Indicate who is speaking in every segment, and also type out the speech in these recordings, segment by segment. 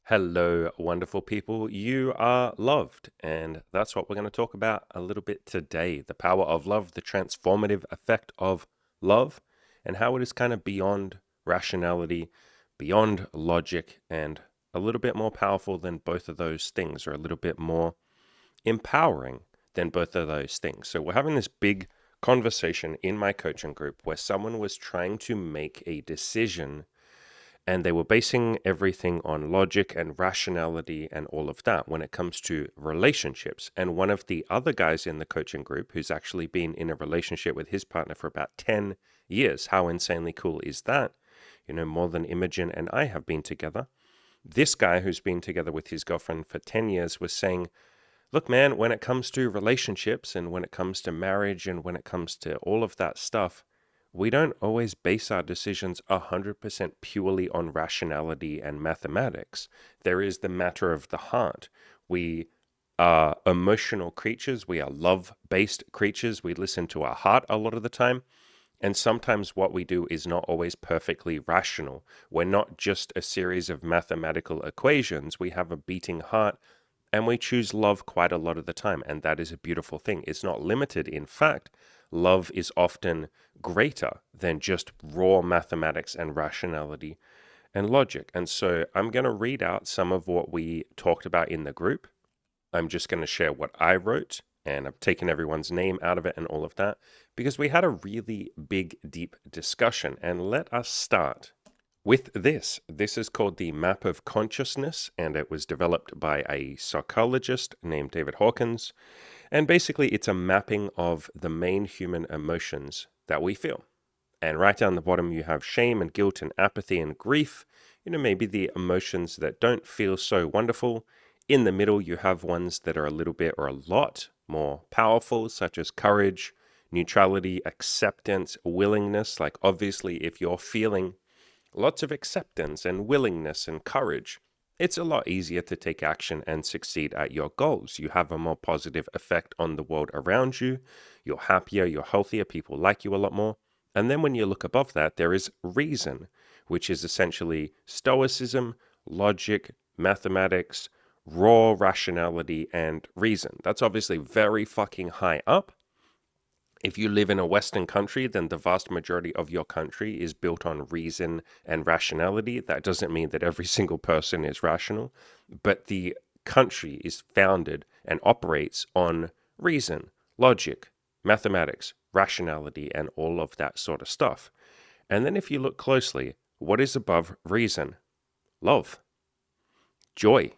Speaker 1: Hello, wonderful people. You are loved. And that's what we're going to talk about a little bit today. The power of love, the transformative effect of love, and how it is kind of beyond rationality, beyond logic, and a little bit more powerful than both of those things, or a little bit more empowering than both of those things. So we're having this big conversation in my coaching group where someone was trying to make a decision and they were basing everything on logic and rationality and all of that when it comes to relationships. And one of the other guys in the coaching group, who's actually been in a relationship with his partner for about 10 years, how insanely cool is that? You know, more than Imogen and I have been together. This guy who's been together with his girlfriend for 10 years was saying, look, man, when it comes to relationships and when it comes to marriage and when it comes to all of that stuff, we don't always base our decisions 100% purely on rationality and mathematics. There is the matter of the heart. We are emotional creatures. We are love-based creatures. We listen to our heart a lot of the time. And sometimes what we do is not always perfectly rational. We're not just a series of mathematical equations. We have a beating heart and we choose love quite a lot of the time. And that is a beautiful thing. It's not limited. In fact, love is often greater than just raw mathematics and rationality and logic. And so I'm going to read out some of what we talked about in the group. I'm just going to share what I wrote, and I've taken everyone's name out of it and all of that because we had a really big, deep discussion. And let us start with this. This is called the Map of Consciousness, and it was developed by a psychologist named David Hawkins. And basically, it's a mapping of the main human emotions that we feel. And right down the bottom, you have shame and guilt and apathy and grief. You know, maybe the emotions that don't feel so wonderful. In the middle, you have ones that are a little bit or a lot more powerful, such as courage, neutrality, acceptance, willingness. Like, obviously, if you're feeling lots of acceptance and willingness and courage, it's a lot easier to take action and succeed at your goals. You have a more positive effect on the world around you. You're happier, you're healthier, people like you a lot more. And then when you look above that, there is reason, which is essentially stoicism, logic, mathematics, raw rationality, and reason. That's obviously very fucking high up. If you live in a Western country, then the vast majority of your country is built on reason and rationality. That doesn't mean that every single person is rational, but the country is founded and operates on reason, logic, mathematics, rationality, and all of that sort of stuff. And then if you look closely, what is above reason? Love, joy,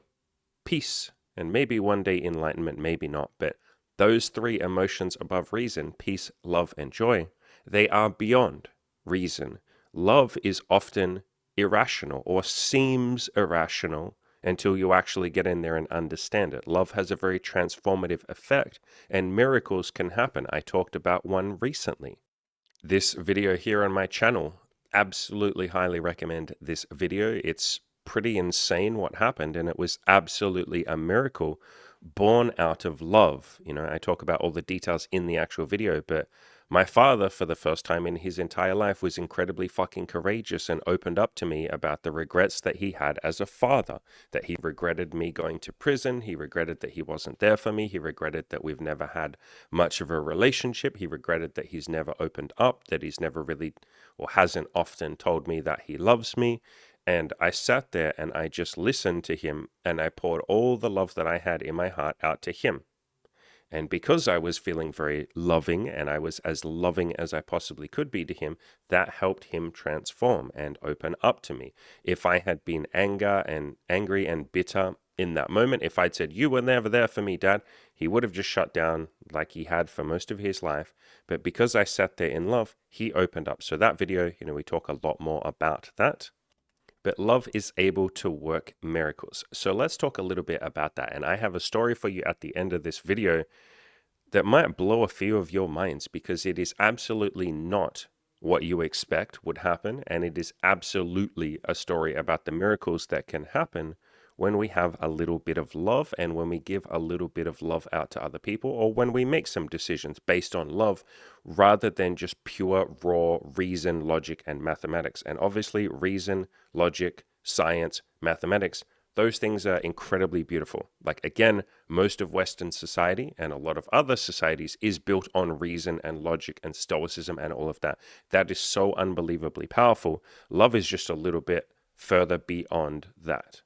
Speaker 1: peace, and maybe one day enlightenment, maybe not, but those three emotions above reason, peace, love, and joy, they are beyond reason. Love is often irrational or seems irrational until you actually get in there and understand it. Love has a very transformative effect, and miracles can happen. I talked about one recently. This video here on my channel, absolutely highly recommend this video. It's pretty insane what happened, and it was absolutely a miracle born out of love. You know, I talk about all the details in the actual video, but my father, for the first time in his entire life, was incredibly fucking courageous and opened up to me about the regrets that he had as a father, that he regretted me going to prison. He regretted that he wasn't there for me. He regretted that we've never had much of a relationship. He regretted that he's never opened up, that he's never really or hasn't often told me that he loves me. And I sat there and I just listened to him, and I poured all the love that I had in my heart out to him. And because I was feeling very loving and I was as loving as I possibly could be to him, that helped him transform and open up to me. If I had been angry and bitter in that moment, if I'd said, "You were never there for me, Dad," he would have just shut down like he had for most of his life. But because I sat there in love, he opened up. So that video, you know, we talk a lot more about that. But love is able to work miracles. So let's talk a little bit about that. And I have a story for you at the end of this video that might blow a few of your minds, because it is absolutely not what you expect would happen. And it is absolutely a story about the miracles that can happen when we have a little bit of love and when we give a little bit of love out to other people, or when we make some decisions based on love rather than just pure raw reason, logic, and mathematics. And obviously reason, logic, science, mathematics, Those things are incredibly beautiful. Like, again, most of Western society and a lot of other societies is built on reason and logic and stoicism and all of that. That is so unbelievably powerful. Love is just a little bit further beyond that.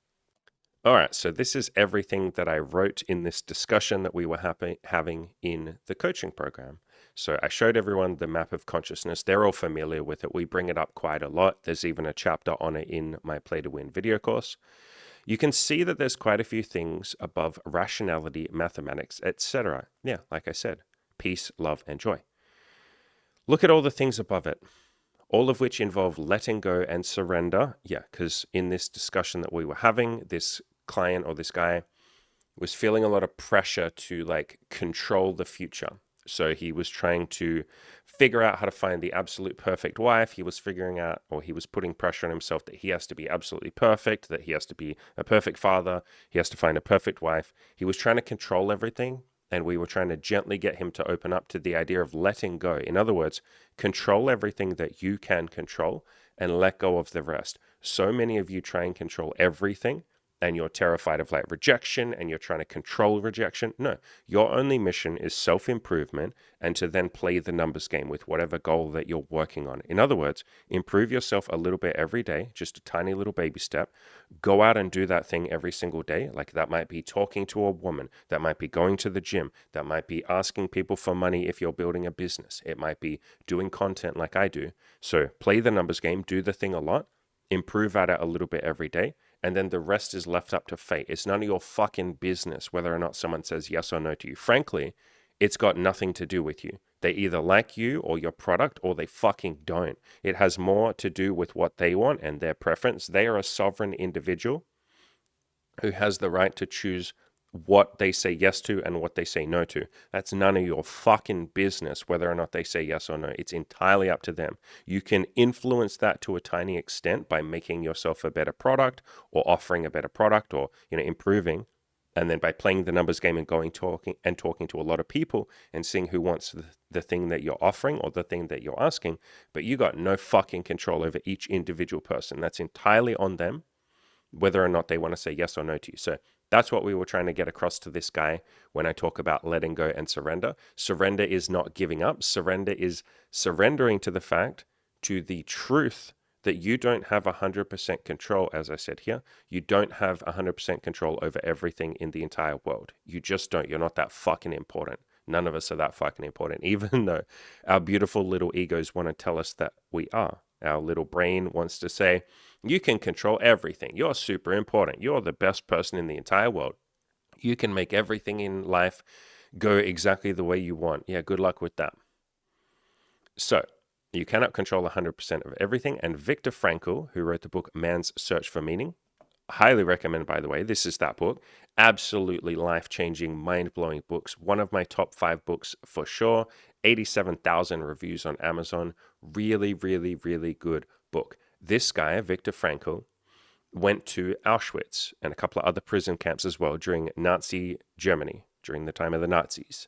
Speaker 1: All right, so this is everything that I wrote in this discussion that we were having in the coaching program. So I showed everyone the map of consciousness. They're all familiar with it. We bring it up quite a lot. There's even a chapter on it in my Play to Win video course. You can see that there's quite a few things above rationality, mathematics, etc. Yeah, like I said, peace, love, and joy. Look at all the things above it, all of which involve letting go and surrender. Yeah, because in this discussion that we were having, this client or this guy was feeling a lot of pressure to like control the future. So he was trying to figure out how to find the absolute perfect wife. He was figuring out, or he was putting pressure on himself that he has to be absolutely perfect, that he has to be a perfect father, he has to find a perfect wife. He was trying to control everything, and we were trying to gently get him to open up to the idea of letting go. In other words, control everything that you can control and let go of the rest. So many of you try and control everything, and you're terrified of like rejection and you're trying to control rejection. No, your only mission is self-improvement and to then play the numbers game with whatever goal that you're working on. In other words, improve yourself a little bit every day, just a tiny little baby step. Go out and do that thing every single day. Like that might be talking to a woman, that might be going to the gym, that might be asking people for money if you're building a business. It might be doing content like I do. So play the numbers game, do the thing a lot, improve at it a little bit every day, and then the rest is left up to fate. It's none of your fucking business whether or not someone says yes or no to you. Frankly, it's got nothing to do with you. They either like you or your product or they fucking don't. It has more to do with what they want and their preference. They are a sovereign individual who has the right to choose what they say yes to and what they say no to. That's none of your fucking business whether or not they say yes or no. It's entirely up to them. You can influence that to a tiny extent by making yourself a better product or offering a better product or, improving. And then by playing the numbers game and talking to a lot of people and seeing who wants the thing that you're offering or the thing that you're asking. But you got no fucking control over each individual person. That's entirely on them, whether or not they want to say yes or no to you. So that's what we were trying to get across to this guy when I talk about letting go and surrender. Surrender is not giving up. Surrender is surrendering to the fact, to the truth that you don't have 100% control, as I said here. You don't have 100% control over everything in the entire world. You just don't. You're not that fucking important. None of us are that fucking important, even though our beautiful little egos want to tell us that we are. Our little brain wants to say, you can control everything. You're super important. You're the best person in the entire world. You can make everything in life go exactly the way you want. Yeah, good luck with that. So, you cannot control 100% of everything. And Viktor Frankl, who wrote the book Man's Search for Meaning, highly recommend, by the way, this is that book. Absolutely life-changing, mind-blowing books. One of my top 5 books for sure. 87,000 reviews on Amazon. Really, really, really good book. This guy, Viktor Frankl, went to Auschwitz and a couple of other prison camps as well during Nazi Germany, during the time of the Nazis.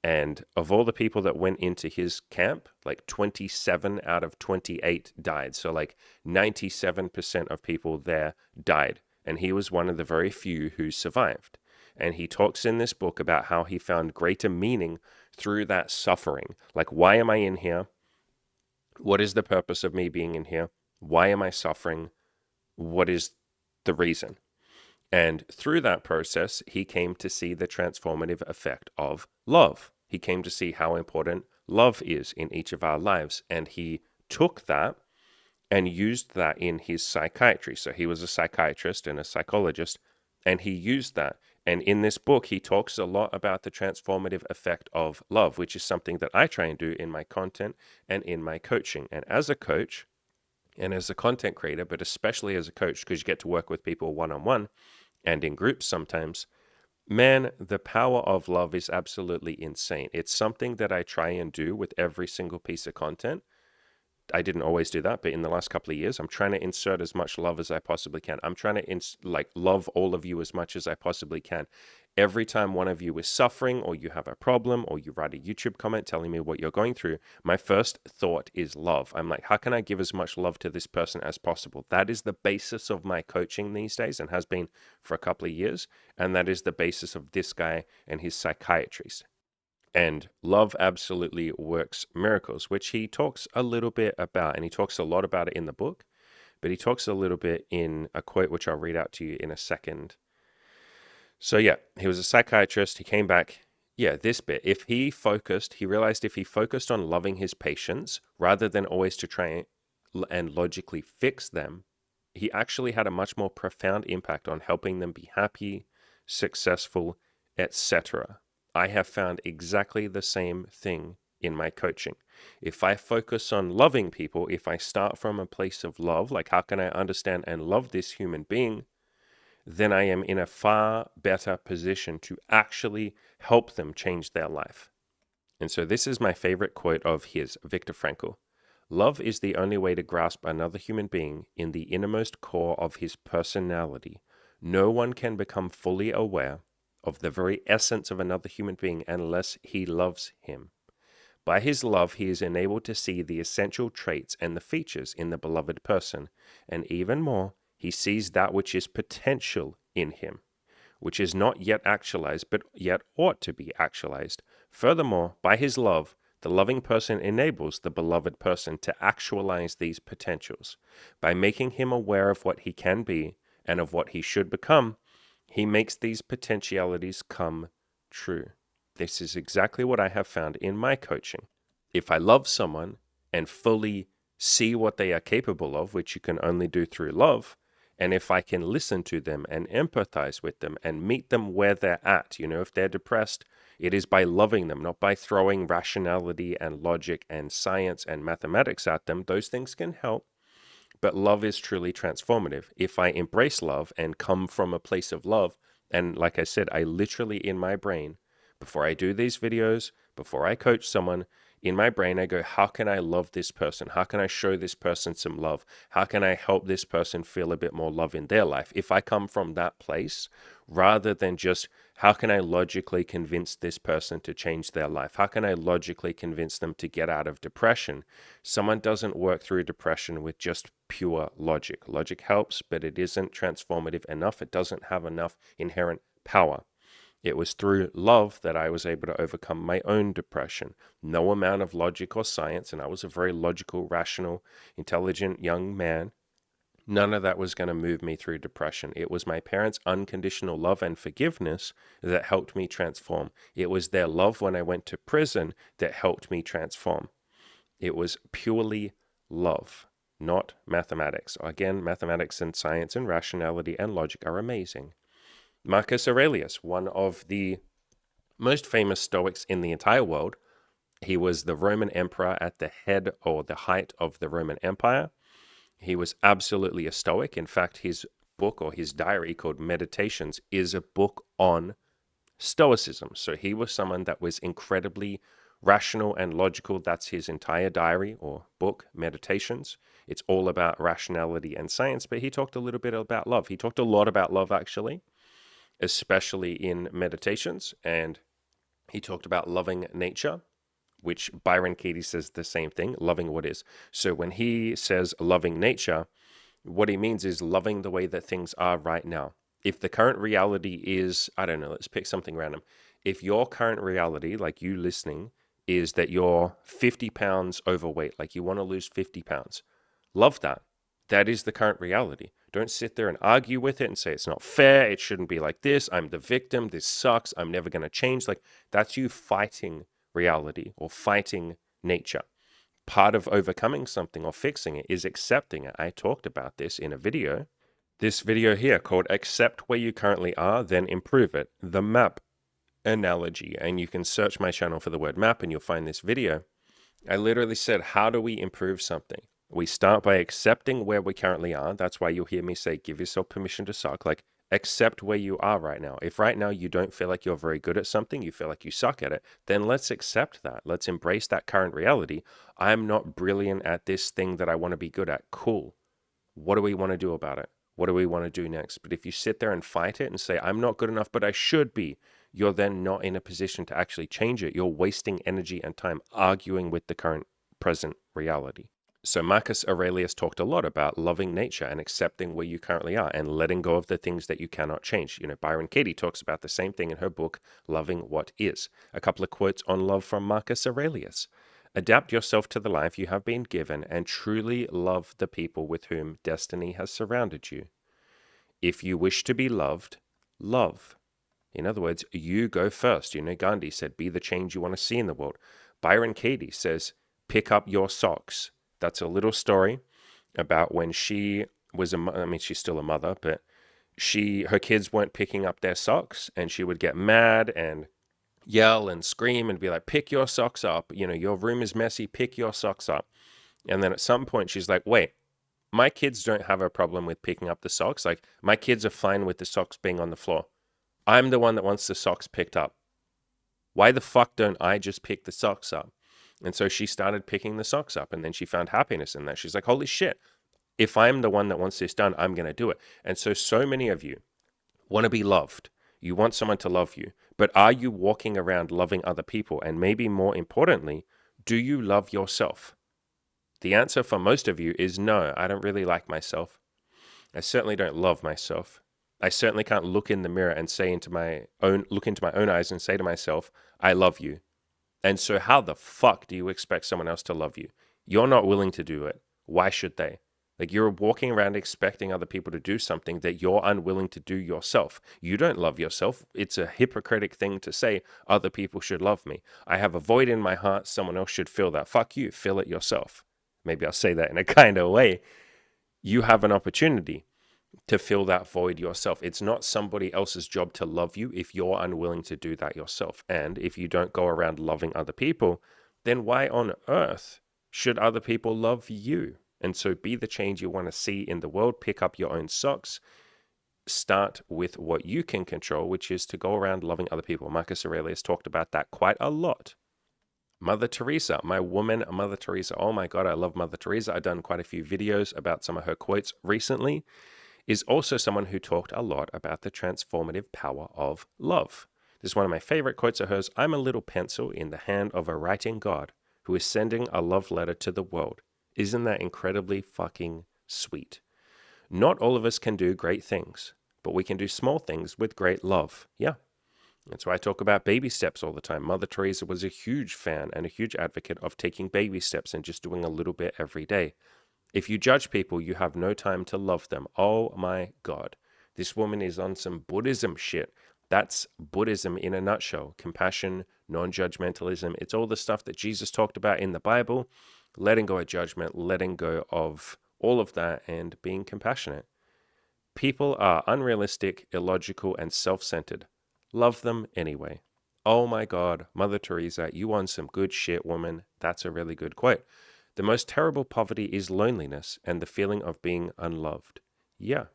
Speaker 1: And of all the people that went into his camp, like 27 out of 28 died. So like 97% of people there died. And he was one of the very few who survived. And he talks in this book about how he found greater meaning through that suffering. Like, why am I in here? What is the purpose of me being in here? Why am I suffering? What is the reason? And through that process, he came to see the transformative effect of love. He came to see how important love is in each of our lives. And he took that and used that in his psychiatry. So he was a psychiatrist and a psychologist, and he used that. And in this book, he talks a lot about the transformative effect of love, which is something that I try and do in my content and in my coaching. And as a coach and as a content creator, but especially as a coach, because you get to work with people one-on-one and in groups sometimes, man, the power of love is absolutely insane. It's something that I try and do with every single piece of content I didn't always do that, but in the last couple of years, I'm trying to insert as much love as I possibly can. I'm trying to love all of you as much as I possibly can. Every time one of you is suffering or you have a problem or you write a YouTube comment telling me what you're going through, my first thought is love. I'm like, how can I give as much love to this person as possible? That is the basis of my coaching these days and has been for a couple of years. And that is the basis of this guy and his psychiatrist. And love absolutely works miracles, which he talks a little bit about, and he talks a lot about it in the book, but he talks a little bit in a quote, which I'll read out to you in a second. So yeah, he was a psychiatrist. He came back. Yeah, this bit. He realized if he focused on loving his patients rather than always to try and logically fix them, he actually had a much more profound impact on helping them be happy, successful, etc. I have found exactly the same thing in my coaching. If I focus on loving people, if I start from a place of love, like how can I understand and love this human being, then I am in a far better position to actually help them change their life. And so this is my favorite quote of his, Viktor Frankl. Love is the only way to grasp another human being in the innermost core of his personality. No one can become fully aware of the very essence of another human being unless he loves him. By his love, he is enabled to see the essential traits and the features in the beloved person, and even more, he sees that which is potential in him, which is not yet actualized, but yet ought to be actualized. Furthermore, by his love, the loving person enables the beloved person to actualize these potentials. By making him aware of what he can be and of what he should become, he makes these potentialities come true. This is exactly what I have found in my coaching. If I love someone and fully see what they are capable of, which you can only do through love, and if I can listen to them and empathize with them and meet them where they're at, if they're depressed, it is by loving them, not by throwing rationality and logic and science and mathematics at them. Those things can help, but love is truly transformative. If I embrace love and come from a place of love, and like I said, I literally in my brain, before I do these videos, before I coach someone, in my brain, I go, how can I love this person? How can I show this person some love? How can I help this person feel a bit more love in their life? If I come from that place, rather than just, how can I logically convince this person to change their life? How can I logically convince them to get out of depression? Someone doesn't work through depression with just pure logic. Logic helps, but it isn't transformative enough. It doesn't have enough inherent power. It was through love that I was able to overcome my own depression. No amount of logic or science, and I was a very logical, rational, intelligent young man. None of that was going to move me through depression. It was my parents' unconditional love and forgiveness that helped me transform. It was their love when I went to prison that helped me transform. It was purely love, not mathematics. Again, mathematics and science and rationality and logic are amazing. Marcus Aurelius, one of the most famous Stoics in the entire world. He was the Roman emperor at the head or the height of the Roman Empire. He was absolutely a Stoic. In fact, his book or his diary called Meditations is a book on Stoicism. So he was someone that was incredibly rational and logical. That's his entire diary or book, Meditations. It's all about rationality and science, but he talked a little bit about love. He talked a lot about love, actually, especially in Meditations, and he talked about loving nature, which Byron Katie says the same thing, loving what is. So when he says loving nature, what he means is loving the way that things are right now. If the current reality is, I don't know, let's pick something random. If your current reality, like you listening, is that you're 50 pounds overweight, like you want to lose 50 pounds, love that. That is the current reality. Don't sit there and argue with it and say it's not fair, it shouldn't be like this, I'm the victim, this sucks, I'm never going to change. Like, that's you fighting reality or fighting nature. Part of overcoming something or fixing it is accepting it. I talked about this in a video. This video here called Accept Where You Currently Are, Then Improve It, the map analogy. And you can search my channel for the word map and you'll find this video. I literally said, how do we improve something? We start by accepting where we currently are. That's why you'll hear me say, give yourself permission to suck. Like, Accept where you are right now. If right now you don't feel like you're very good at something, you feel like you suck at it, then let's accept that. Let's embrace that current reality. I'm not brilliant at this thing that I want to be good at. Cool. What do we want to do about it? What do we want to do next? But if you sit there and fight it and say, I'm not good enough, but I should be, you're then not in a position to actually change it. You're wasting energy and time arguing with the current present reality. So Marcus Aurelius talked a lot about loving nature and accepting where you currently are and letting go of the things that you cannot change. Byron Katie talks about the same thing in her book, Loving What Is. A couple of quotes on love from Marcus Aurelius. Adapt yourself to the life you have been given and truly love the people with whom destiny has surrounded you. If you wish to be loved, love. In other words, you go first. Gandhi said, be the change you want to see in the world. Byron Katie says, pick up your socks. That's a little story about when she was she's still a mother, but her kids weren't picking up their socks, and she would get mad and yell and scream and be like, pick your socks up. Your room is messy. Pick your socks up. And then at some point she's like, wait, my kids don't have a problem with picking up the socks. Like, my kids are fine with the socks being on the floor. I'm the one that wants the socks picked up. Why the fuck don't I just pick the socks up? And so she started picking the socks up, and then she found happiness in that. She's like, holy shit, if I'm the one that wants this done, I'm going to do it. And so many of you want to be loved. You want someone to love you. But are you walking around loving other people? And maybe more importantly, do you love yourself? The answer for most of you is no, I don't really like myself. I certainly don't love myself. I certainly can't look in the mirror and look into my own eyes and say to myself, I love you. And so how the fuck do you expect someone else to love you? You're not willing to do it. Why should they? Like, you're walking around expecting other people to do something that you're unwilling to do yourself. You don't love yourself. It's a hypocritic thing to say other people should love me. I have a void in my heart. Someone else should fill that. Fuck you. Fill it yourself. Maybe I'll say that in a kind of way. You have an opportunity to fill that void yourself. It's not somebody else's job to love you if you're unwilling to do that yourself. And if you don't go around loving other people, then why on earth should other people love you? And so be the change you want to see in the world. Pick up your own socks. Start with what you can control, which is to go around loving other people. Marcus Aurelius talked about that quite a lot. Mother Teresa, my woman, Mother Teresa. Oh my God, I love Mother Teresa. I've done quite a few videos about some of her quotes recently. Is also someone who talked a lot about the transformative power of love. This is one of my favorite quotes of hers. I'm a little pencil in the hand of a writing God who is sending a love letter to the world. Isn't that incredibly fucking sweet? Not all of us can do great things, but we can do small things with great love. Yeah. That's why I talk about baby steps all the time. Mother Teresa was a huge fan and a huge advocate of taking baby steps and just doing a little bit every day. If you judge people, you have no time to love them. Oh my God. This woman is on some Buddhism shit. That's Buddhism in a nutshell. Compassion, non-judgmentalism. It's all the stuff that Jesus talked about in the Bible. Letting go of judgment, letting go of all of that, and being compassionate. People are unrealistic, illogical, and self-centered. Love them anyway. Oh my God, Mother Teresa, you on some good shit, woman. That's a really good quote. The most terrible poverty is loneliness and the feeling of being unloved. Yeah.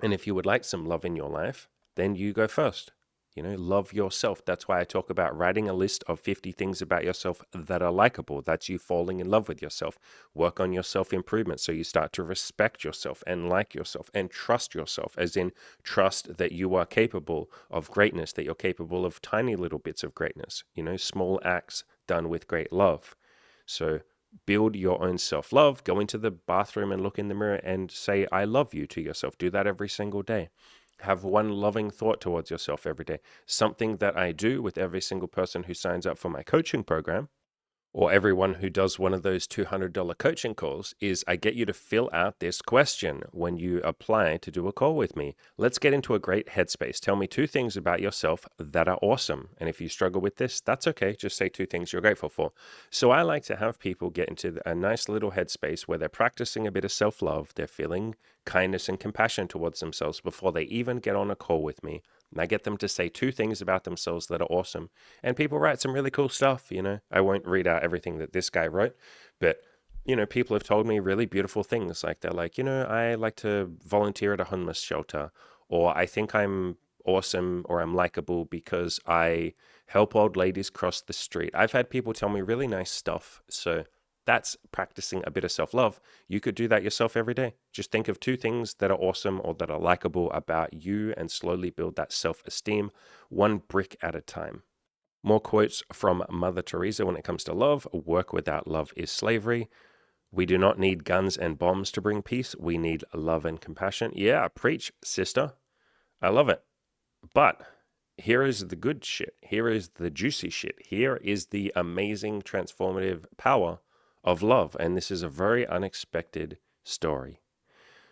Speaker 1: And if you would like some love in your life, then you go first. Love yourself. That's why I talk about writing a list of 50 things about yourself that are likable. That's you falling in love with yourself. Work on your self-improvement so you start to respect yourself and like yourself and trust yourself, as in trust that you are capable of greatness, that you're capable of tiny little bits of greatness, small acts done with great love. So build your own self-love. Go into the bathroom and look in the mirror and say, I love you to yourself. Do that every single day. Have one loving thought towards yourself every day. Something that I do with every single person who signs up for my coaching program, or everyone who does one of those $200 coaching calls, is I get you to fill out this question when you apply to do a call with me. Let's get into a great headspace. Tell me 2 things about yourself that are awesome. And if you struggle with this, that's okay. Just say 2 things you're grateful for. So I like to have people get into a nice little headspace where they're practicing a bit of self-love. They're feeling kindness and compassion towards themselves before they even get on a call with me. And I get them to say 2 things about themselves that are awesome. And people write some really cool stuff, I won't read out everything that this guy wrote, but, people have told me really beautiful things. Like, they're like, I like to volunteer at a homeless shelter, or I think I'm awesome or I'm likable because I help old ladies cross the street. I've had people tell me really nice stuff. So that's practicing a bit of self love. You could do that yourself every day. Just think of two things that are awesome or that are likable about you and slowly build that self esteem, one brick at a time. More quotes from Mother Teresa when it comes to love. Work without love is slavery. We do not need guns and bombs to bring peace. We need love and compassion. Yeah, preach, sister. I love it. But here is the good shit. Here is the juicy shit. Here is the amazing transformative power of love. And this is a very unexpected story.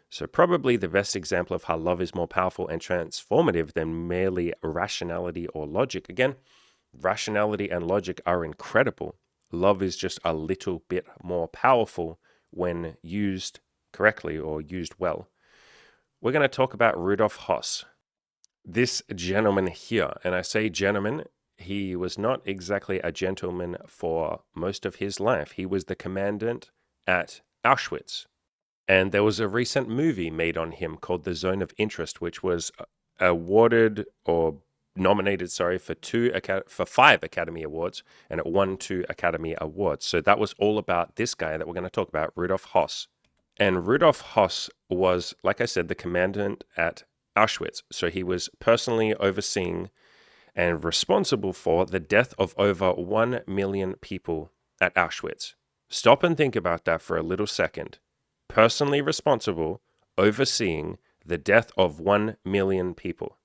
Speaker 1: So, probably the best example of how love is more powerful and transformative than merely rationality or logic. Again, rationality and logic are incredible. Love is just a little bit more powerful when used correctly or used well. We're going to talk about Rudolf Hoss. This gentleman here, and I say gentleman, he was not exactly a gentleman for most of his life. He was the commandant at Auschwitz. And there was a recent movie made on him called The Zone of Interest, which was awarded or nominated, for 5 Academy Awards, and it won 2 Academy Awards. So that was all about this guy that we're going to talk about, Rudolf Hoss. And Rudolf Hoss was, like I said, the commandant at Auschwitz. So he was personally overseeing and responsible for the death of over 1 million people at Auschwitz. Stop and think about that for a little second. Personally responsible, overseeing the death of 1 million people.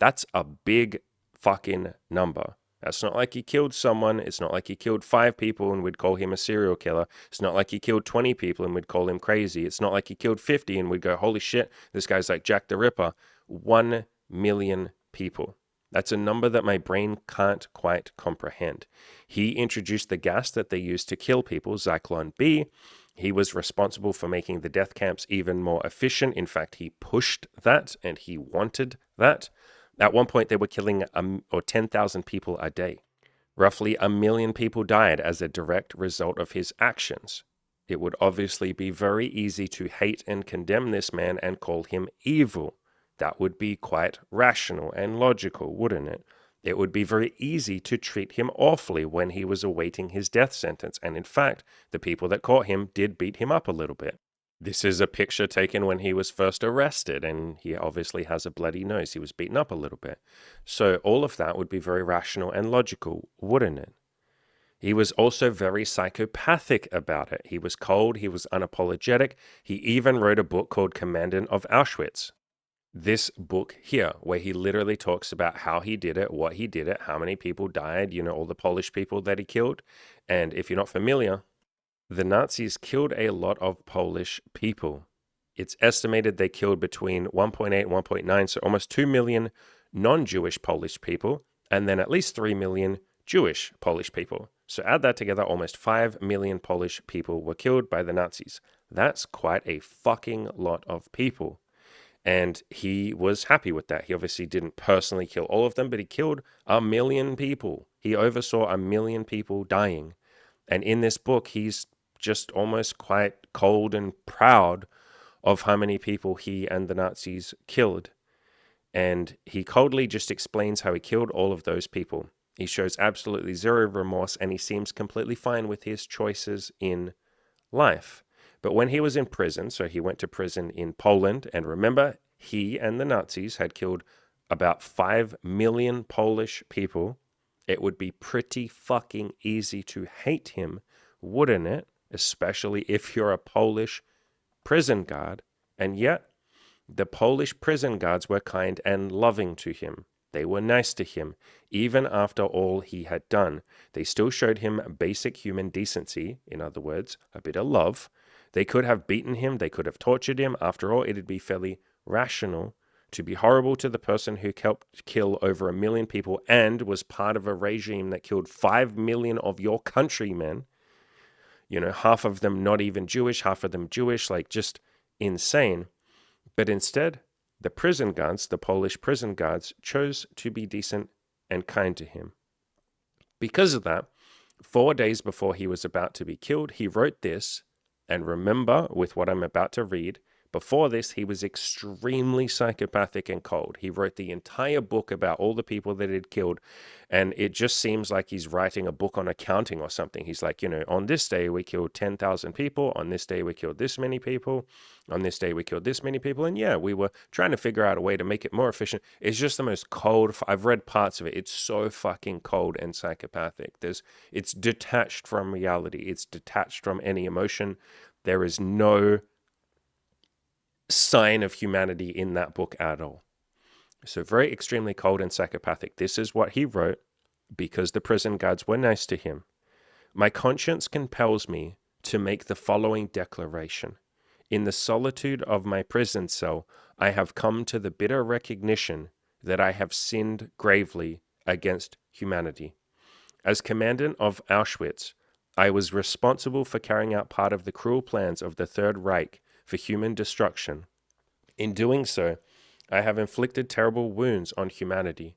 Speaker 1: That's a big fucking number. That's not like he killed someone. It's not like he killed 5 people and we'd call him a serial killer. It's not like he killed 20 people and we'd call him crazy. It's not like he killed 50 and we'd go, holy shit, this guy's like Jack the Ripper. 1 million people. That's a number that my brain can't quite comprehend. He introduced the gas that they used to kill people, Zyklon B. He was responsible for making the death camps even more efficient. In fact, he pushed that and he wanted that. At one point, they were killing 10,000 people a day. Roughly 1 million people died as a direct result of his actions. It would obviously be very easy to hate and condemn this man and call him evil. That would be quite rational and logical, wouldn't it? It would be very easy to treat him awfully when he was awaiting his death sentence. And in fact, the people that caught him did beat him up a little bit. This is a picture taken when he was first arrested, and he obviously has a bloody nose. He was beaten up a little bit. So all of that would be very rational and logical, wouldn't it? He was also very psychopathic about it. He was cold. He was unapologetic. He even wrote a book called Commandant of Auschwitz. This book here, where he literally talks about how he did it, what he did it, how many people died, all the Polish people that he killed. And if you're not familiar, the Nazis killed a lot of Polish people. It's estimated they killed between 1.8 and 1.9, so almost 2 million non-Jewish Polish people, and then at least 3 million Jewish Polish people. So add that together, almost 5 million Polish people were killed by the Nazis. That's quite a fucking lot of people. And he was happy with that. He obviously didn't personally kill all of them, but he killed 1 million people. He oversaw 1 million people dying. And in this book, he's just almost quite cold and proud of how many people he and the Nazis killed. And he coldly just explains how he killed all of those people. He shows absolutely zero remorse, and he seems completely fine with his choices in life. But when he was in prison, so he went to prison in Poland, and remember, he and the Nazis had killed about 5 million Polish people. It would be pretty fucking easy to hate him, wouldn't it? Especially if you're a Polish prison guard. And yet, the Polish prison guards were kind and loving to him. They were nice to him, even after all he had done. They still showed him basic human decency, in other words, a bit of love. They could have beaten him, they could have tortured him. After all, it'd be fairly rational to be horrible to the person who helped kill over 1 million people and was part of a regime that killed 5 million of your countrymen. Half of them not even Jewish, half of them Jewish, like just insane. But instead, the prison guards, the Polish prison guards, chose to be decent and kind to him. Because of that, 4 days before he was about to be killed, he wrote this, and remember with what I'm about to read, Before this, he was extremely psychopathic and cold. He wrote the entire book about all the people that he'd killed, and it just seems like he's writing a book on accounting or something. He's like, on this day we killed 10,000 people, on this day we killed this many people, on this day we killed this many people, and yeah, we were trying to figure out a way to make it more efficient. It's just the most cold. I've read parts of it. It's so fucking cold and psychopathic. It's detached from reality. It's detached from any emotion. There is no sign of humanity in that book at all. So very extremely cold and psychopathic. This is what he wrote because the prison guards were nice to him. My conscience compels me to make the following declaration. In the solitude of my prison cell, I have come to the bitter recognition that I have sinned gravely against humanity. As commandant of Auschwitz, I was responsible for carrying out part of the cruel plans of the Third Reich for human destruction. In doing so, I have inflicted terrible wounds on humanity.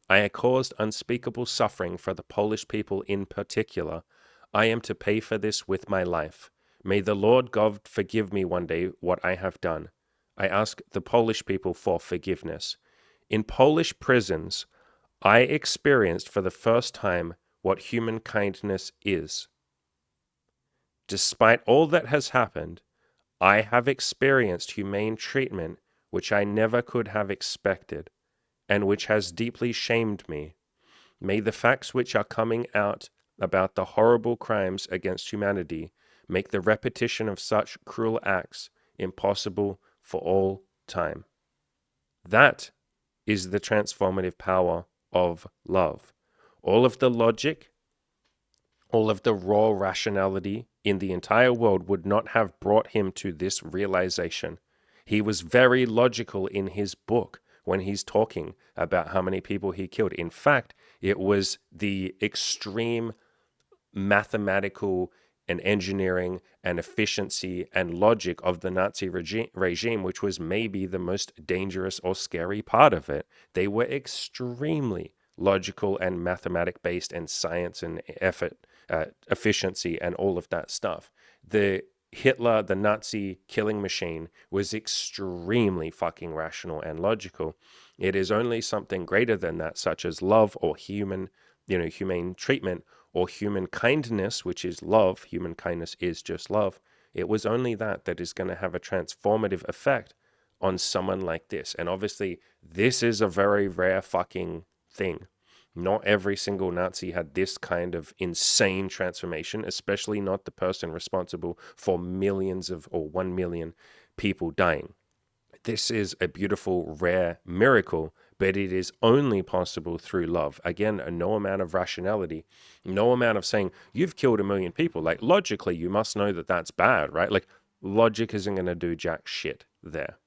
Speaker 1: I have caused unspeakable suffering for the Polish people in particular. I am to pay for this with my life. May the Lord God forgive me one day what I have done. I ask the Polish people for forgiveness. In Polish prisons, I experienced for the first time what human kindness is. Despite all that has happened, I have experienced humane treatment which I never could have expected, and which has deeply shamed me. May the facts which are coming out about the horrible crimes against humanity make the repetition of such cruel acts impossible for all time. That is the transformative power of love. All of the logic, all of the raw rationality in the entire world would not have brought him to this realization. He was very logical in his book when he's talking about how many people he killed. In fact, it was the extreme mathematical and engineering and efficiency and logic of the Nazi regime, which was maybe the most dangerous or scary part of it. They were extremely logical and mathematic based, and science and effort, efficiency and all of that stuff. The Hitler, the Nazi killing machine, was extremely fucking rational and logical. It is only something greater than that, such as love or humane treatment, or human kindness, which is love. Human kindness is just love. It was only that is going to have a transformative effect on someone like this. And obviously, this is a very rare fucking thing. Not every single Nazi had this kind of insane transformation, especially not the person responsible for millions of, or 1 million people dying. This is a beautiful, rare miracle, but it is only possible through love. Again, no amount of rationality, no amount of saying, you've killed 1 million people. Like, logically, you must know that that's bad, right? Like, logic isn't going to do jack shit there.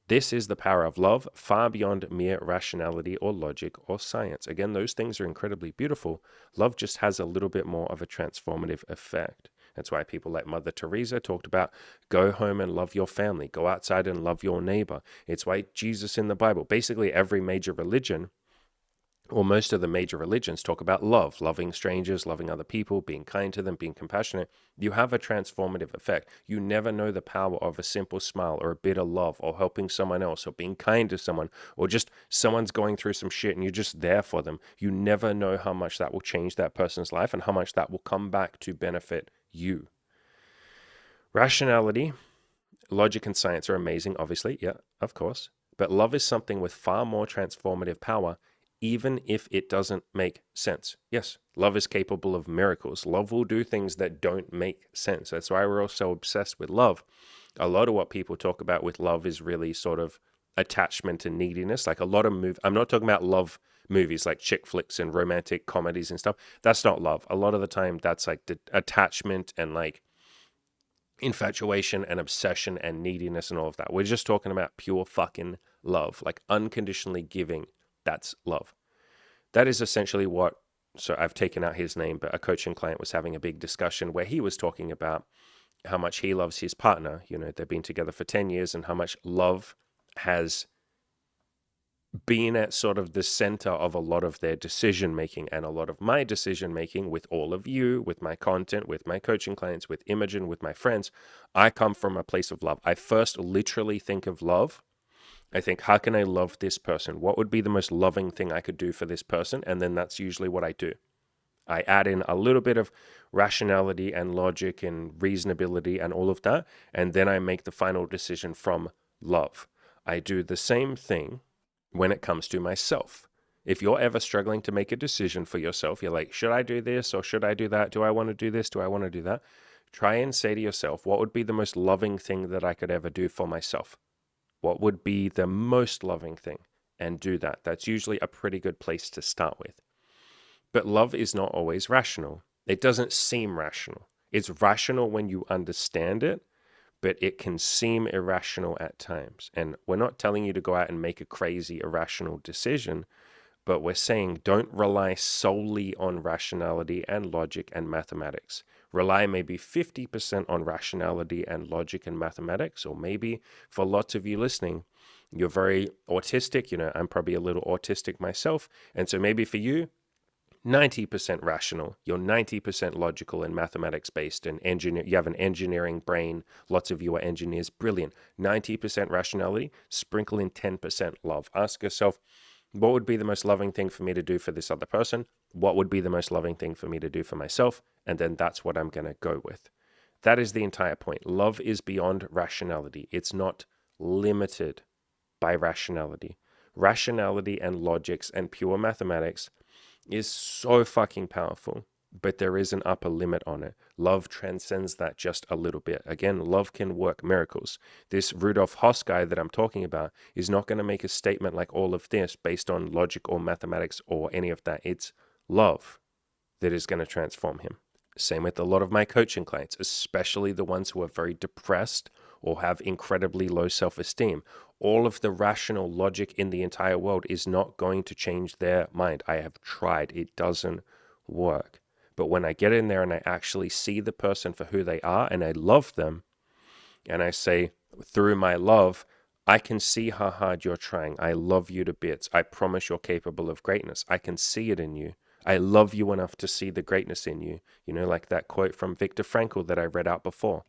Speaker 1: This is the power of love, far beyond mere rationality or logic or science. Again, those things are incredibly beautiful. Love just has a little bit more of a transformative effect. That's why people like Mother Teresa talked about go home and love your family, go outside and love your neighbor. It's why Jesus in the Bible, basically every major religion, or most of the major religions, talk about love, loving strangers, loving other people, being kind to them, being compassionate. You have a transformative effect. You never know the power of a simple smile or a bit of love or helping someone else or being kind to someone, or just someone's going through some shit and you're just there for them. You never know how much that will change that person's life and how much that will come back to benefit you. Rationality, logic, and science are amazing, obviously. Yeah, of course. But love is something with far more transformative power, even if it doesn't make sense. Yes, love is capable of miracles. Love will do things that don't make sense. That's why we're all so obsessed with love. A lot of what people talk about with love is really sort of attachment and neediness. Like a lot of I'm not talking about love movies like chick flicks and romantic comedies and stuff. That's not love. A lot of the time, that's like the attachment and like infatuation and obsession and neediness and all of that. We're just talking about pure fucking love, like unconditionally giving. That's love. That is essentially what, so I've taken out his name, but a coaching client was having a big discussion where he was talking about how much he loves his partner. They've been together for 10 years and how much love has being at sort of the center of a lot of their decision making and a lot of my decision making with all of you, with my content, with my coaching clients, with Imogen, with my friends. I come from a place of love. I first literally think of love. I think, how can I love this person? What would be the most loving thing I could do for this person? And then that's usually what I do. I add in a little bit of rationality and logic and reasonability and all of that. And then I make the final decision from love. I do the same thing when it comes to myself. If you're ever struggling to make a decision for yourself, you're like, should I do this or should I do that? Do I want to do this? Do I want to do that? Try and say to yourself, what would be the most loving thing that I could ever do for myself? What would be the most loving thing? And do that. That's usually a pretty good place to start with. But love is not always rational. It doesn't seem rational. It's rational when you understand it, but it can seem irrational at times. And we're not telling you to go out and make a crazy, irrational decision, but we're saying don't rely solely on rationality and logic and mathematics. Rely maybe 50% on rationality and logic and mathematics, or maybe for lots of you listening, you're very autistic. You know, I'm probably a little autistic myself. And so maybe for you, 90% rational, you're 90% logical and mathematics based, and you have an engineering brain. Lots of you are engineers. Brilliant. 90% rationality, sprinkle in 10% love. Ask yourself, what would be the most loving thing for me to do for this other person? What would be the most loving thing for me to do for myself? And then that's what I'm going to go with. That is the entire point. Love is beyond rationality. It's not limited by rationality. Rationality and logics and pure mathematics is so fucking powerful, but there is an upper limit on it. Love transcends that just a little bit. Again, love can work miracles. This Rudolf Hoss guy that I'm talking about is not going to make a statement like all of this based on logic or mathematics or any of that. It's love that is going to transform him. Same with a lot of my coaching clients, especially the ones who are very depressed or have incredibly low self-esteem. All of the rational logic in the entire world is not going to change their mind. I have tried. It doesn't work. But when I get in there and I actually see the person for who they are and I love them, and I say, through my love, I can see how hard you're trying. I love you to bits. I promise you're capable of greatness. I can see it in you. I love you enough to see the greatness in you. You know, like that quote from Viktor Frankl that I read out before.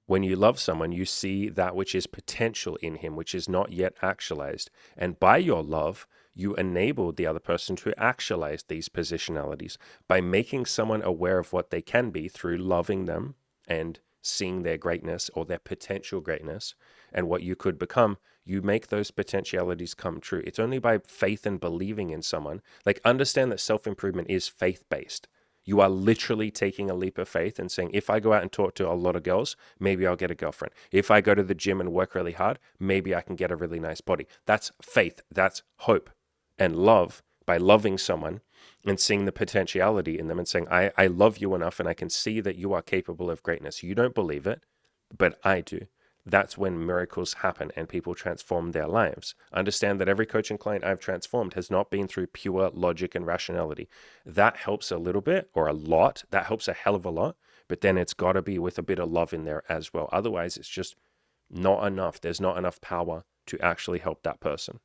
Speaker 1: When you love someone, you see that which is potential in him, which is not yet actualized. And by your love, you enable the other person to actualize these positionalities by making someone aware of what they can be through loving them and seeing their greatness or their potential greatness and what you could become. You make those potentialities come true. It's only by faith and believing in someone. Like, understand that self-improvement is faith-based. You are literally taking a leap of faith and saying, if I go out and talk to a lot of girls, maybe I'll get a girlfriend. If I go to the gym and work really hard, maybe I can get a really nice body. That's faith. That's hope. And love, by loving someone and seeing the potentiality in them and saying, I love you enough and I can see that you are capable of greatness. You don't believe it, but I do. That's when miracles happen and people transform their lives. Understand that every coaching client I've transformed has not been through pure logic and rationality. That helps a little bit or a lot. That helps a hell of a lot. But then it's got to be with a bit of love in there as well. Otherwise, it's just not enough. There's not enough power to actually help that person.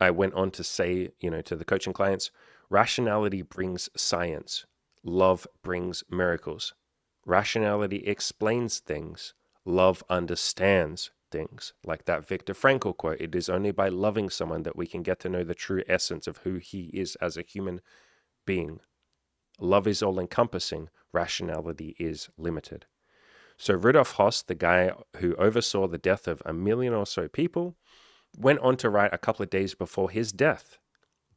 Speaker 1: I went on to say, to the coaching clients, rationality brings science. Love brings miracles. Rationality explains things. Love understands things. Like that Viktor Frankl quote, it is only by loving someone that we can get to know the true essence of who he is as a human being. Love is all-encompassing. Rationality is limited. So Rudolf Hoss, the guy who oversaw the death of 1 million or so people, went on to write a couple of days before his death.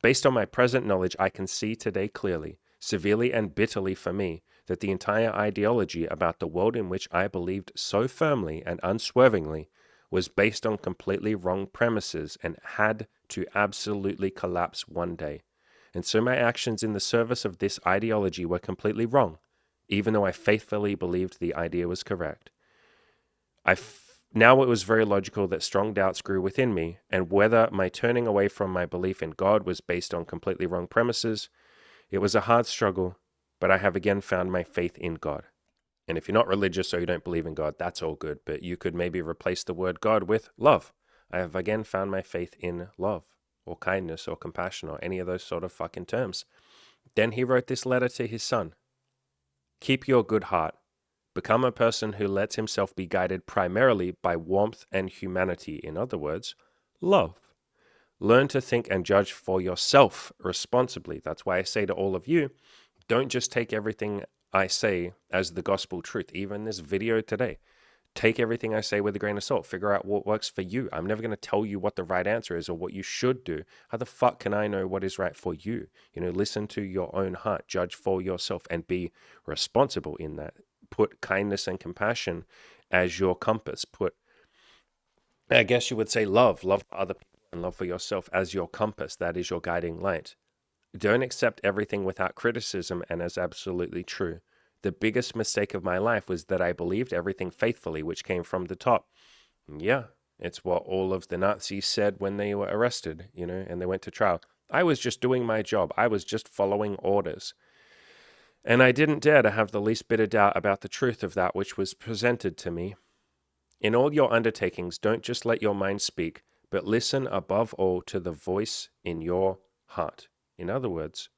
Speaker 1: Based on my present knowledge, I can see today clearly, severely and bitterly for me, that the entire ideology about the world in which I believed so firmly and unswervingly was based on completely wrong premises and had to absolutely collapse one day. And so my actions in the service of this ideology were completely wrong, even though I faithfully believed the idea was correct. Now it was very logical that strong doubts grew within me, and whether my turning away from my belief in God was based on completely wrong premises, it was a hard struggle, but I have again found my faith in God. And if you're not religious or you don't believe in God, that's all good, but you could maybe replace the word God with love. I have again found my faith in love, or kindness or compassion or any of those sort of fucking terms. Then he wrote this letter to his son. Keep your good heart. Become a person who lets himself be guided primarily by warmth and humanity. In other words, love. Learn to think and judge for yourself responsibly. That's why I say to all of you, don't just take everything I say as the gospel truth. Even this video today, take everything I say with a grain of salt. Figure out what works for you. I'm never going to tell you what the right answer is or what you should do. How the fuck can I know what is right for you? Listen to your own heart, judge for yourself, and be responsible in that. Put kindness and compassion as your compass. I guess you would say love for other people and love for yourself as your compass. That is your guiding light. Don't accept everything without criticism and as absolutely true. The biggest mistake of my life was that I believed everything faithfully, which came from the top. Yeah, it's what all of the Nazis said when they were arrested, and they went to trial. I was just doing my job. I was just following orders. And I didn't dare to have the least bit of doubt about the truth of that which was presented to me. In all your undertakings, don't just let your mind speak, but listen above all to the voice in your heart. In other words,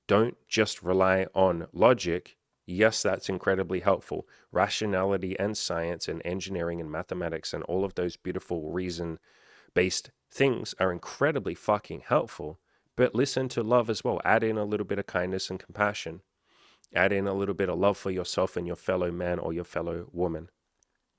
Speaker 1: don't just rely on logic. Yes, that's incredibly helpful. Rationality and science and engineering and mathematics and all of those beautiful reason-based things are incredibly fucking helpful. But listen to love as well. Add in a little bit of kindness and compassion. Add in a little bit of love for yourself and your fellow man or your fellow woman.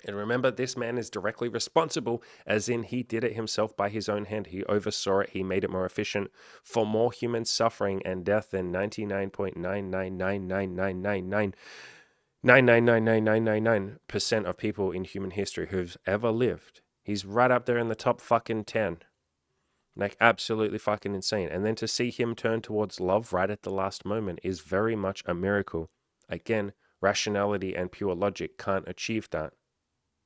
Speaker 1: And remember, this man is directly responsible, as in he did it himself by his own hand. He oversaw it. He made it more efficient for more human suffering and death than 99.99999999999% of people in human history who've ever lived. He's right up there in the top fucking 10. Like, absolutely fucking insane. And then to see him turn towards love right at the last moment is very much a miracle. Again, rationality and pure logic can't achieve that.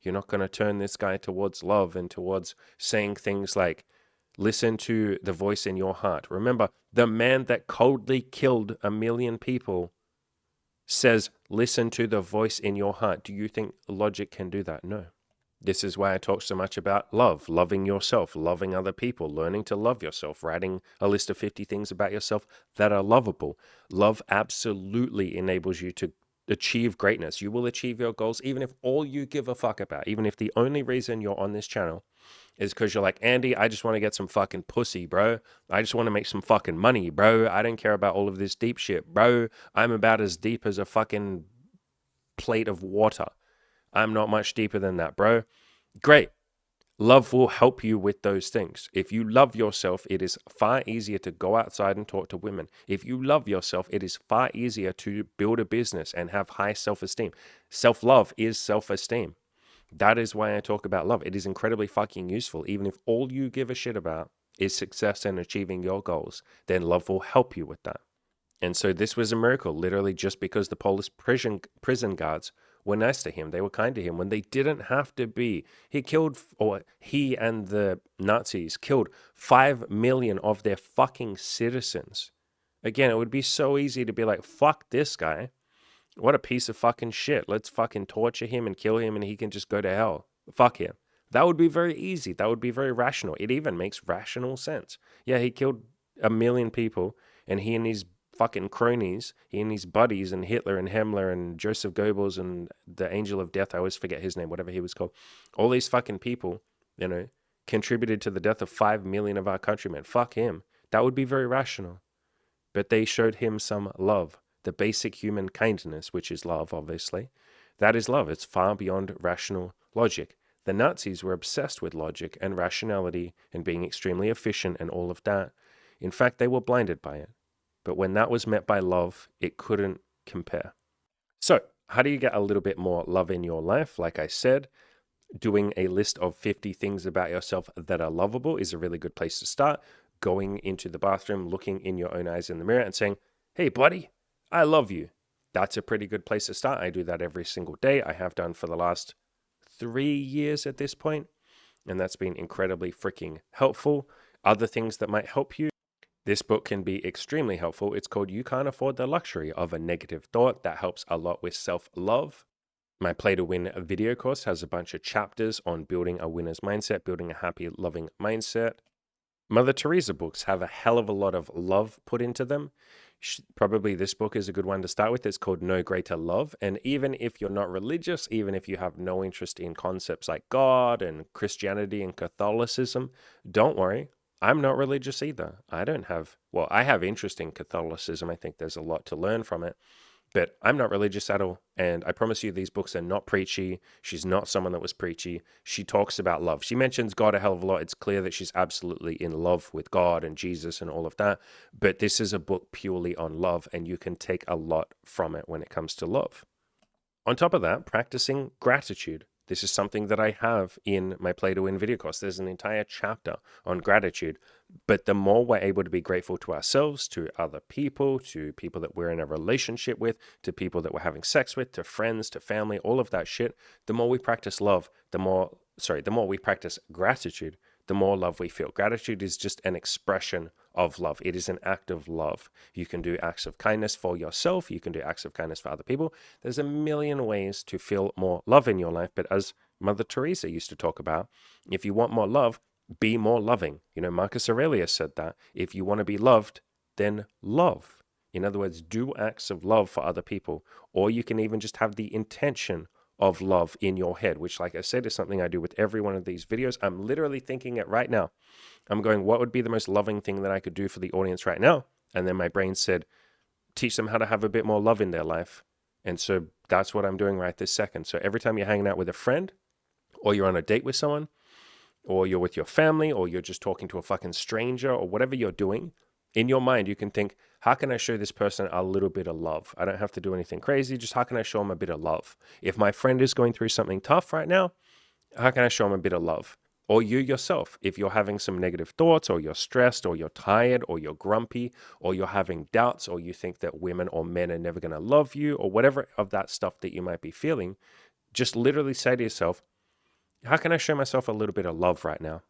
Speaker 1: You're not going to turn this guy towards love and towards saying things like, listen to the voice in your heart. Remember, the man that coldly killed 1 million people says, listen to the voice in your heart. Do you think logic can do that? No. This is why I talk so much about love, loving yourself, loving other people, learning to love yourself, writing a list of 50 things about yourself that are lovable. Love absolutely enables you to achieve greatness. You will achieve your goals even if all you give a fuck about, even if the only reason you're on this channel is because you're like, Andy, I just want to get some fucking pussy, bro. I just want to make some fucking money, bro. I don't care about all of this deep shit, bro. I'm about as deep as a fucking plate of water. I'm not much deeper than that, bro. Great. Love will help you with those things. If you love yourself, it is far easier to go outside and talk to women. If you love yourself, it is far easier to build a business and have high self-esteem. Self-love is self-esteem. That is why I talk about love. It is incredibly fucking useful. Even if all you give a shit about is success and achieving your goals, then love will help you with that. And so this was a miracle, literally just because the Polish prison guards were nice to him. They were kind to him when they didn't have to be. He and the Nazis killed 5 million of their fucking citizens. Again, it would be so easy to be like, fuck this guy. What a piece of fucking shit. Let's fucking torture him and kill him and he can just go to hell. Fuck him. That would be very easy. That would be very rational. It even makes rational sense. Yeah, he killed 1 million people and he and his fucking cronies, he and his buddies and Hitler and Himmler and Joseph Goebbels and the Angel of Death, I always forget his name, whatever he was called. All these fucking people, contributed to the death of 5 million of our countrymen. Fuck him. That would be very rational. But they showed him some love. The basic human kindness, which is love, obviously. That is love. It's far beyond rational logic. The Nazis were obsessed with logic and rationality and being extremely efficient and all of that. In fact, they were blinded by it. But when that was met by love, it couldn't compare. So, how do you get a little bit more love in your life? Like I said, doing a list of 50 things about yourself that are lovable is a really good place to start. Going into the bathroom, looking in your own eyes in the mirror and saying, hey, buddy, I love you. That's a pretty good place to start. I do that every single day. I have done for the last 3 years at this point, and that's been incredibly freaking helpful. Other things that might help you. This book can be extremely helpful. It's called You Can't Afford the Luxury of a Negative Thought. That helps a lot with self-love. My Play to Win video course has a bunch of chapters on building a winner's mindset, building a happy, loving mindset. Mother Teresa books have a hell of a lot of love put into them. Probably this book is a good one to start with. It's called No Greater Love. And even if you're not religious, even if you have no interest in concepts like God and Christianity and Catholicism, don't worry. I'm not religious either. I have interest in Catholicism. I think there's a lot to learn from it. But I'm not religious at all. And I promise you, these books are not preachy. She's not someone that was preachy. She talks about love. She mentions God a hell of a lot. It's clear that she's absolutely in love with God and Jesus and all of that. But this is a book purely on love, and you can take a lot from it when it comes to love. On top of that, practicing gratitude. This is something that I have in my Play to Win video course. There's an entire chapter on gratitude. But the more we're able to be grateful to ourselves, to other people, to people that we're in a relationship with, to people that we're having sex with, to friends, to family, all of that shit, the more we practice the more we practice gratitude, the more love we feel. Gratitude is just an expression of love. It is an act of love. You can do acts of kindness for yourself. You can do acts of kindness for other people. There's a million ways to feel more love in your life. But as Mother Teresa used to talk about, if you want more love, be more loving. Marcus Aurelius said that. If you want to be loved, then love. In other words, do acts of love for other people. Or you can even just have the intention of love in your head, which, like I said, is something I do with every one of these videos. I'm literally thinking it right now. I'm going, what would be the most loving thing that I could do for the audience right now? And then my brain said, teach them how to have a bit more love in their life. And so that's what I'm doing right this second. So every time you're hanging out with a friend, or you're on a date with someone, or you're with your family, or you're just talking to a fucking stranger, or whatever you're doing, in your mind, you can think, how can I show this person a little bit of love? I don't have to do anything crazy. Just how can I show them a bit of love? If my friend is going through something tough right now, how can I show them a bit of love? Or you yourself, if you're having some negative thoughts, or you're stressed, or you're tired, or you're grumpy, or you're having doubts, or you think that women or men are never going to love you, or whatever of that stuff that you might be feeling, just literally say to yourself, how can I show myself a little bit of love right now?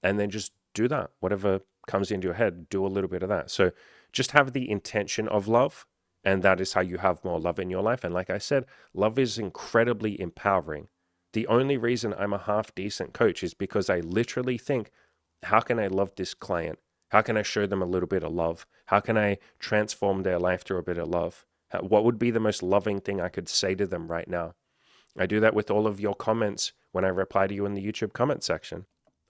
Speaker 1: And then just do that. Whatever comes into your head, do a little bit of that. So just have the intention of love, and that is how you have more love in your life. And like I said, love is incredibly empowering. The only reason I'm a half decent coach is because I literally think, how can I love this client? How can I show them a little bit of love? How can I transform their life through a bit of love? What would be the most loving thing I could say to them right now? I do that with all of your comments when I reply to you in the YouTube comment section.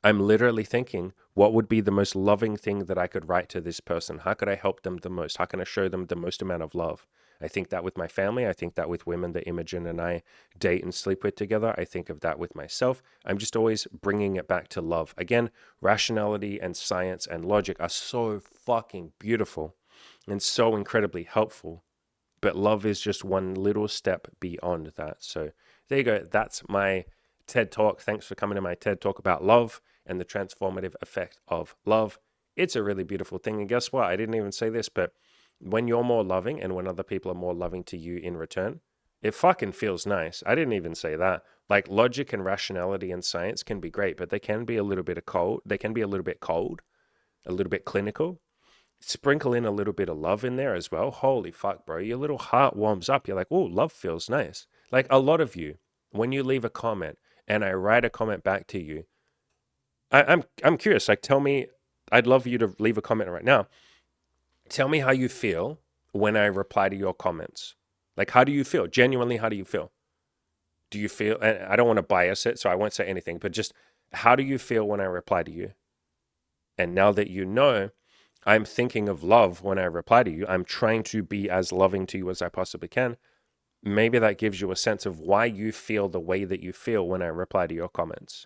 Speaker 1: I'm literally thinking, what would be the most loving thing that I could write to this person? How could I help them the most? How can I show them the most amount of love? I think that with my family. I think that with women that Imogen and I date and sleep with together. I think of that with myself. I'm just always bringing it back to love. Again, rationality and science and logic are so fucking beautiful and so incredibly helpful. But love is just one little step beyond that. So there you go. That's my TED Talk. Thanks for coming to my TED Talk about love and the transformative effect of love. It's a really beautiful thing. And guess what? I didn't even say this, but when you're more loving and when other people are more loving to you in return, it fucking feels nice. I didn't even say that. Like logic and rationality and science can be great, but they can be a little bit cold. They can be a little bit cold, a little bit clinical. Sprinkle in a little bit of love in there as well. Holy fuck, bro. Your little heart warms up. You're like, oh, love feels nice. Like a lot of you, when you leave a comment and I write a comment back to you, I'm curious. Like, tell me, I'd love you to leave a comment right now. Tell me how you feel when I reply to your comments. Like, how do you feel? Genuinely, how do you feel? Do you feel, and I don't want to bias it, so I won't say anything, but just how do you feel when I reply to you? And now that you know, I'm thinking of love when I reply to you. I'm trying to be as loving to you as I possibly can. Maybe that gives you a sense of why you feel the way that you feel when I reply to your comments.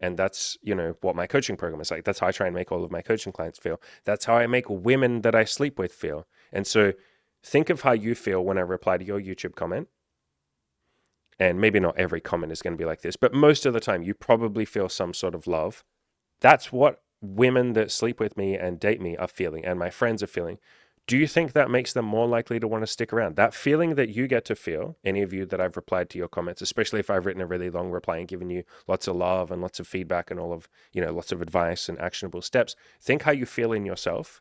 Speaker 1: And that's, what my coaching program is like. That's how I try and make all of my coaching clients feel. That's how I make women that I sleep with feel. And so think of how you feel when I reply to your YouTube comment. And maybe not every comment is going to be like this, but most of the time you probably feel some sort of love. That's what women that sleep with me and date me are feeling, and my friends are feeling. Do you think that makes them more likely to want to stick around? That feeling that you get to feel, any of you that I've replied to your comments, especially if I've written a really long reply and given you lots of love and lots of feedback and all of, lots of advice and actionable steps, think how you feel in yourself.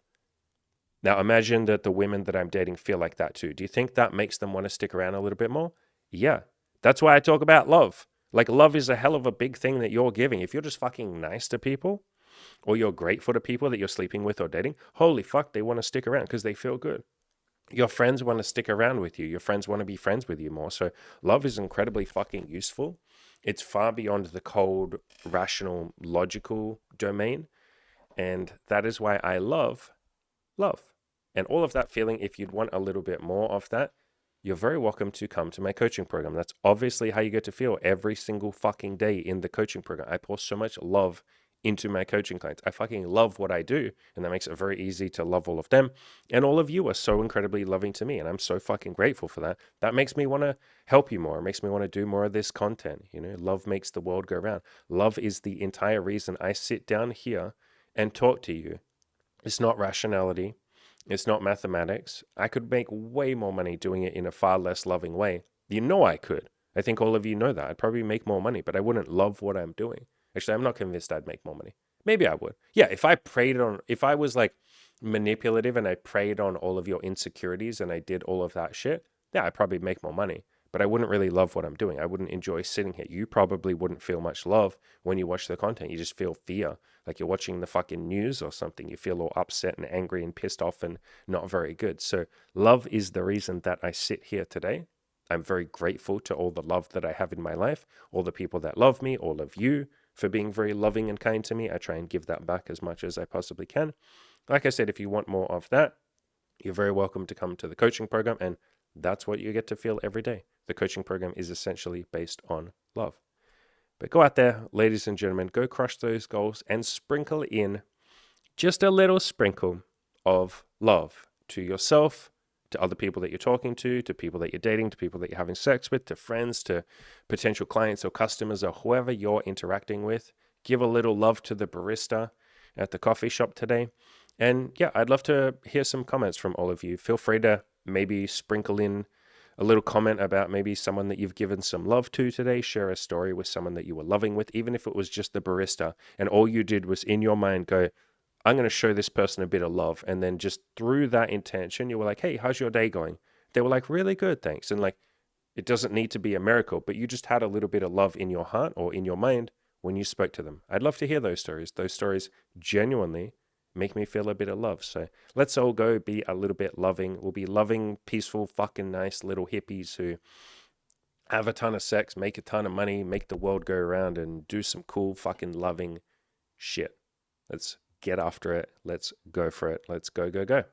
Speaker 1: Now imagine that the women that I'm dating feel like that too. Do you think that makes them want to stick around a little bit more? Yeah. That's why I talk about love. Like love is a hell of a big thing that you're giving. If you're just fucking nice to people, or you're grateful to people that you're sleeping with or dating, holy fuck, they want to stick around because they feel good. Your friends want to stick around with you. Your friends want to be friends with you more. So love is incredibly fucking useful. It's far beyond the cold, rational, logical domain. And that is why I love love. And all of that feeling, if you'd want a little bit more of that, you're very welcome to come to my coaching program. That's obviously how you get to feel every single fucking day in the coaching program. I pour so much love into my coaching clients. I fucking love what I do, and that makes it very easy to love all of them. And all of you are so incredibly loving to me, and I'm so fucking grateful for that. That makes me want to help you more. It makes me want to do more of this content. You know, love makes the world go round. Love is the entire reason I sit down here and talk to you. It's not rationality. It's not mathematics. I could make way more money doing it in a far less loving way. You know I could. I think all of you know that. I'd probably make more money, but I wouldn't love what I'm doing. Actually, I'm not convinced I'd make more money. Maybe I would. Yeah, if I was like manipulative and I preyed on all of your insecurities and I did all of that shit, yeah, I'd probably make more money. But I wouldn't really love what I'm doing. I wouldn't enjoy sitting here. You probably wouldn't feel much love when you watch the content. You just feel fear. Like you're watching the fucking news or something. You feel all upset and angry and pissed off and not very good. So love is the reason that I sit here today. I'm very grateful to all the love that I have in my life, all the people that love me, all of you for being very loving and kind to me. I try and give that back as much as I possibly can. Like I said, if you want more of that, you're very welcome to come to the coaching program, and that's what you get to feel every day. The coaching program is essentially based on love. But go out there, ladies and gentlemen, go crush those goals and sprinkle in just a little sprinkle of love to yourself, to other people that you're talking to people that you're dating, to people that you're having sex with, to friends, to potential clients or customers or whoever you're interacting with. Give a little love to the barista at the coffee shop today. And yeah, I'd love to hear some comments from all of you. Feel free to maybe sprinkle in a little comment about maybe someone that you've given some love to today. Share a story with someone that you were loving with, even if it was just the barista. And all you did was in your mind go, I'm going to show this person a bit of love. And then just through that intention, you were like, hey, how's your day going? They were like, really good, thanks. And like, it doesn't need to be a miracle, but you just had a little bit of love in your heart or in your mind when you spoke to them. I'd love to hear those stories. Those stories genuinely make me feel a bit of love. So let's all go be a little bit loving. We'll be loving, peaceful, fucking nice little hippies who have a ton of sex, make a ton of money, make the world go around, and do some cool fucking loving shit. Let's get after it. Let's go for it. Let's go, go, go.